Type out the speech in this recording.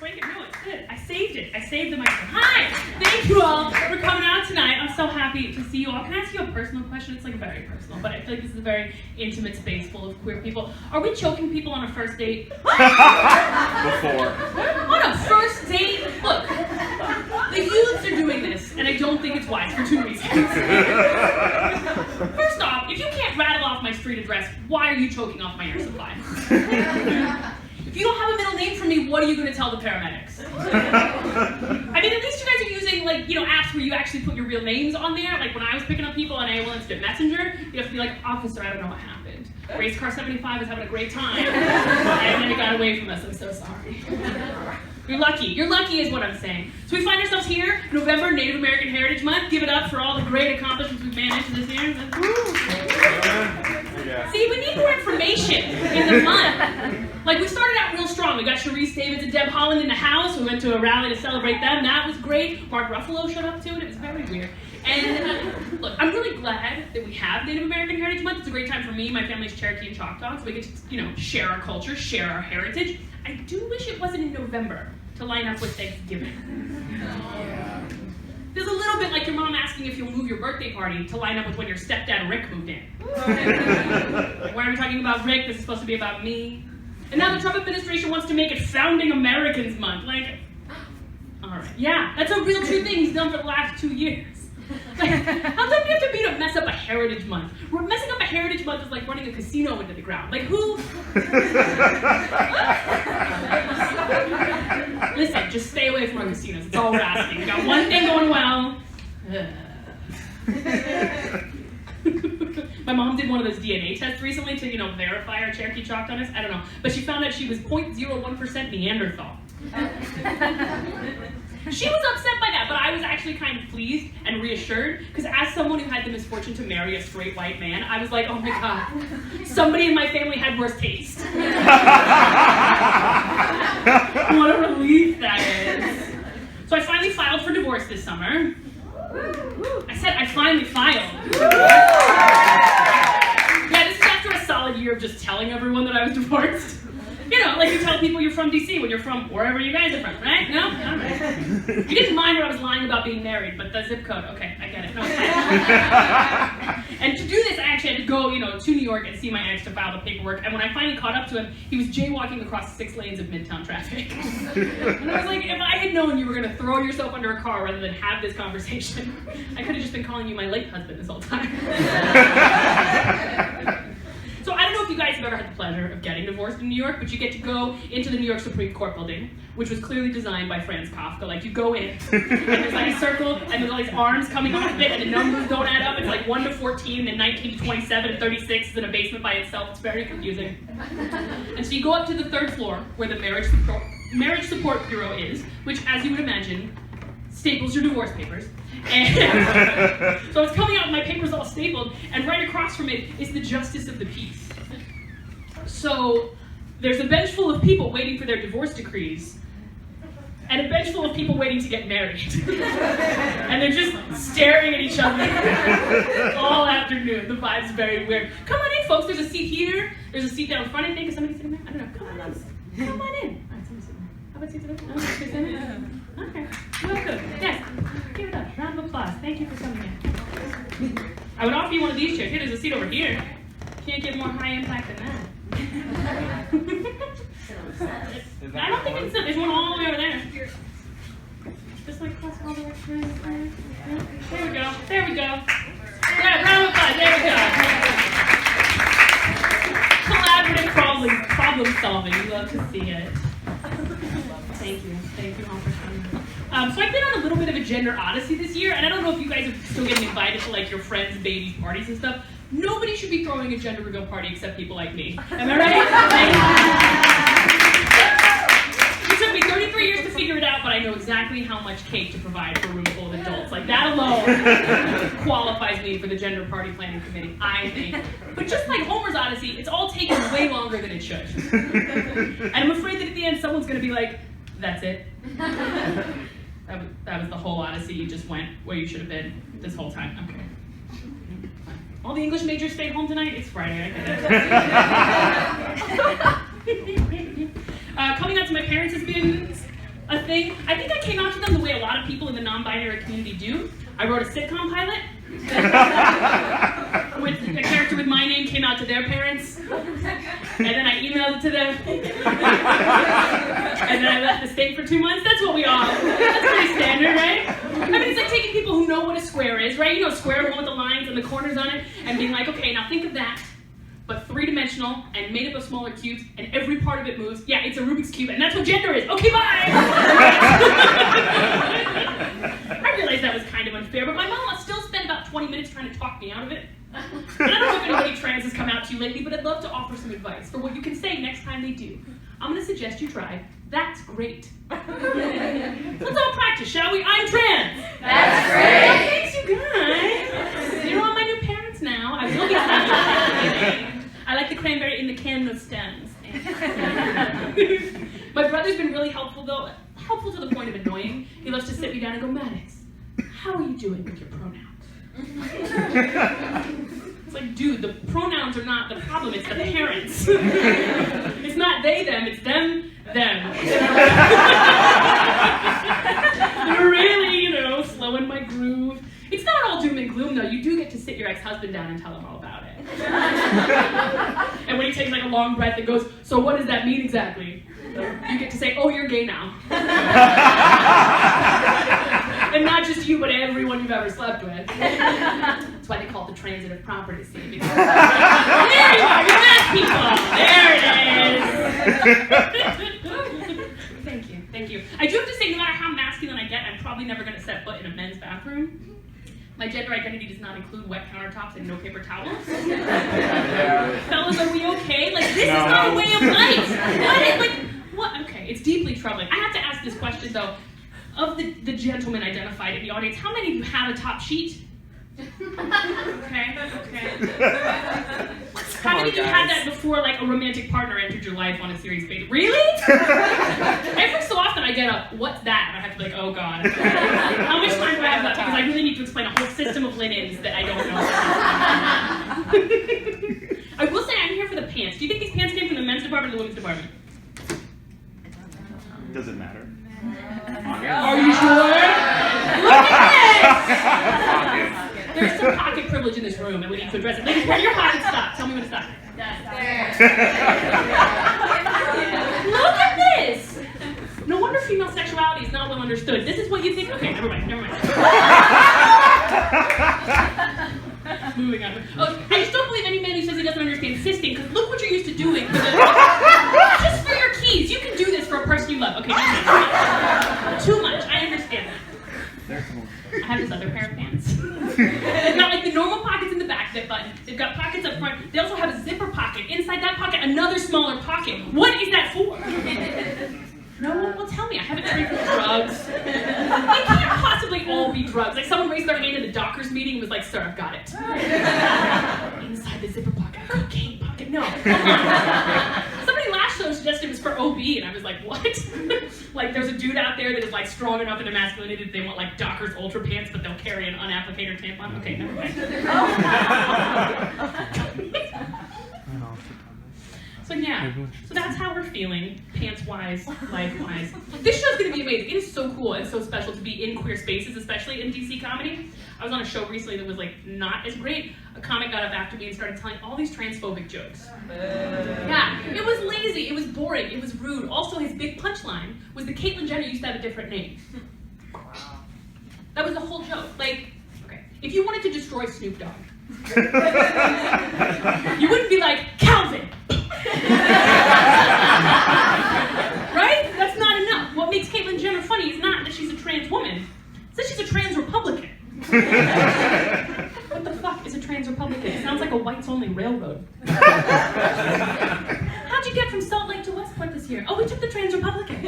break it. No, it's good. I saved it. I saved the microphone. Hi! Thank you all for coming out tonight. I'm so happy to see you all. Can I ask you a personal question? It's like very personal, but I feel like this is a very intimate space full of queer people. Are we choking people on a first date? Before. On a first date? Look, the youths are doing this, and I don't think it's wise for 2 reasons. First off, if you can't rattle off my street address, why are you choking off my air supply? If you don't have a middle name for me, what are you going to tell the paramedics? I mean, at least you guys are using, like, you know, apps where you actually put your real names on there. Like, when I was picking up people on AOL Instant Messenger, you have to be like, officer, I don't know what happened. Race car 75 is having a great time. And then it got away from us. I'm so sorry. You're lucky. You're lucky is what I'm saying. So we find ourselves here, November, Native American Heritage Month. Give it up for all the great accomplishments we've managed this year. See, we need more information in the month. Like, we started out real strong. We got Sharice Davids and Deb Holland in the house. We went to a rally to celebrate them. That was great. Mark Ruffalo showed up to it. It was very weird. And look, I'm really glad that we have Native American Heritage Month. It's a great time for me. My family's Cherokee and Choctaw, so we get to, you know, share our culture, share our heritage. I do wish it wasn't in November to line up with Thanksgiving. There's a little bit like your mom asking if you'll move your birthday party to line up with when your stepdad Rick moved in. Like, why are we talking about Rick? This is supposed to be about me. And now the Trump administration wants to make it Founding Americans Month. Like, all right. Yeah, that's a real true thing he's done for the last 2 years. Like, how tough do you have to be to mess up a Heritage Month? Messing up a Heritage Month is like running a casino into the ground. Like, who? Listen, just stay away from our casinos. It's all we're asking. We got one thing going well. My mom did one of those DNA tests recently to, you know, verify our Cherokee Choctawness. I don't know. But she found out she was 0.01% Neanderthal. She was upset by that, but I was actually kind of pleased and reassured, because as someone who had the misfortune to marry a straight white man, I was like, oh my god, somebody in my family had worse taste. What a relief that is. So I finally filed for divorce this summer. I said I finally filed. Yeah, this is after a solid year of just telling everyone that I was divorced. You know, like you tell people you're from DC when you're from wherever you guys are from, right? No? All right. You didn't mind when I was lying about being married, but the zip code, okay, I get it. No, it's fine. And to do this, I actually had to go, you know, to New York and see my ex to file the paperwork. And when I finally caught up to him, he was jaywalking across 6 lanes of Midtown traffic. And I was like, if I had known you were going to throw yourself under a car rather than have this conversation, I could have just been calling you my late husband this whole time. So I don't know if you guys have ever had the pleasure of getting divorced in New York, but you get to go into the New York Supreme Court building, which was clearly designed by Franz Kafka. Like, you go in, and there's like a circle, and there's all these arms coming off of it, and the numbers don't add up. It's like 1 to 14, then 19 to 27, and 36 is in a basement by itself. It's very confusing. And so you go up to the 3rd floor, where the Marriage Support Bureau is, which, as you would imagine, staples your divorce papers. And so I was coming out with my papers all stapled, and right across from it is the Justice of the Peace. So there's a bench full of people waiting for their divorce decrees, and a bench full of people waiting to get married. And they're just staring at each other all afternoon. The vibe's very weird. Come on in, folks. There's a seat here. There's a seat down front, I think. Is somebody sitting there? I don't know. Come on in. Come on in. All right, somebody's sitting there. How about seats over there? Oh, sitting there? Okay. Welcome. Yes. Give it up. Round of applause. Thank you for coming in. I would offer you one of these chairs. Here, there's a seat over here. Can't get more high impact than that. I don't think it's. There's one all the way over there. Just like cross all the way through. There we go. There we go. Yeah, round of applause. There we go. Collaborative problem solving. We love to see it. Thank you. Thank you all for coming. So I've been on a little bit of a gender odyssey this year, and I don't know if you guys are still getting invited to like your friends' babies' parties and stuff. Nobody should be throwing a gender reveal party except people like me. Am I right? It took me 33 years to figure it out, but I know exactly how much cake to provide for a room full of adults. Like, that alone qualifies me for the gender party planning committee, I think. But just like Homer's Odyssey, it's all taken way longer than it should. And I'm afraid that at the end, someone's going to be like, that's it. That was the whole Odyssey. You just went where you should have been this whole time. Okay. All the English majors stayed home tonight? It's Friday, I get it. Coming out to my parents has been a thing. I think I came out to them the way a lot of people in the non-binary community do. I wrote a sitcom pilot. With a character with my name came out to their parents. And then I emailed it to them. And then I left the state for 2 months. That's what we all. That's pretty standard, right? I mean, it's like taking people who know what a square is, right? You know, a square, the one with the lines and the corners on it, and being like, okay, now think of that, but three-dimensional and made up of smaller cubes, and every part of it moves. Yeah, it's a Rubik's Cube, and that's what gender is. Okay, bye! I realized that was kind of unfair, but my mom still spent about 20 minutes trying to talk me out of it. And I don't know if anybody trans has come out to you lately, but I'd love to offer some advice for what you can say next time they do. I'm going to suggest you try, "That's great." Let's all practice, shall we? I'm trans. That's great. Oh, thanks, you guys. You're all my new parents now. I will be saying I like the cranberry in the can, no stems. My brother's been really helpful, though. Helpful to the point of annoying. He loves to sit me down and go, "Maddox, how are you doing with your pronouns?" It's like, dude, the pronouns are not the problem, it's the parents. It's not they, them, it's them, them. They're really, slowing my groove. It's not all doom and gloom, though. You do get to sit your ex-husband down and tell him all about it. And when he takes like a long breath and goes, "So what does that mean exactly?" You get to say, "Oh, you're gay now." And not just you, but everyone you've ever slept with. That's why they call it the transitive property scene. Because there you are, you're math people. There it is. Thank you. I do have to say, no matter how masculine I get, I'm probably never going to set foot in a men's bathroom. My gender identity does not include wet countertops and no paper towels. Fellas, are we okay? Like, this is not a way of life. What? Okay, it's deeply troubling. I have to ask this question, though. Of the gentlemen identified in the audience, how many of you have a top sheet? Okay. How many of you had that before, like, a romantic partner entered your life on a serious basis? Really? Every so often I get a, "What's that?" And I have to be like, "Oh God. How much time do I have left?" Because I really need to explain a whole system of linens that I don't know. I will say I'm here for the pants. Do you think these pants came from the men's department or the women's department? Does it matter? Are you sure? Look at this! There's some pocket privilege in this room, and we need to address it. Ladies, where your pockets stop? Tell me when to stop. Look at this! No wonder female sexuality is not well understood. This is what you think. Okay, never mind. Moving on. Oh, I just don't believe any man who says he doesn't understand fisting, because look what you're used to doing. Just for your keys. You can do this for a person you love. Okay, too much. I understand that. I have this other pair of pants. They've got like the normal pockets in the back that button. They've got pockets up front. They also have a zipper pocket. Inside that pocket, another smaller pocket. What is that for? No one will tell me. I haven't tried for drugs. They can't possibly all be drugs. Like someone raised their hand in the Dockers meeting and was like, "Sir, I've got it." Inside the zipper pocket, cocaine pocket. No. Somebody last show suggested it was for OB, and I was like, what? Like there's a dude out there that is like strong enough into masculinity that they want like Dockers Ultra pants, but they'll carry an unapplicator tampon. Okay, never mind. So yeah, so that's how we're feeling, pants-wise, life-wise. This show's gonna be amazing. It is so cool and so special to be in queer spaces, especially in DC comedy. I was on a show recently that was like not as great. A comic got up after me and started telling all these transphobic jokes. Yeah, it was lazy, it was boring, it was rude. Also, his big punchline was that Caitlyn Jenner used to have a different name. That was the whole joke. Like, okay, if you wanted to destroy Snoop Dogg, you wouldn't be like, "Calvin!" Right? That's not enough. What makes Caitlyn Jenner funny is not that she's a trans woman, it's that she's a trans Republican. What the fuck is a trans Republican? It sounds like a whites-only railroad. How'd you get from Salt Lake to Westport this year? Oh, we took the trans Republican.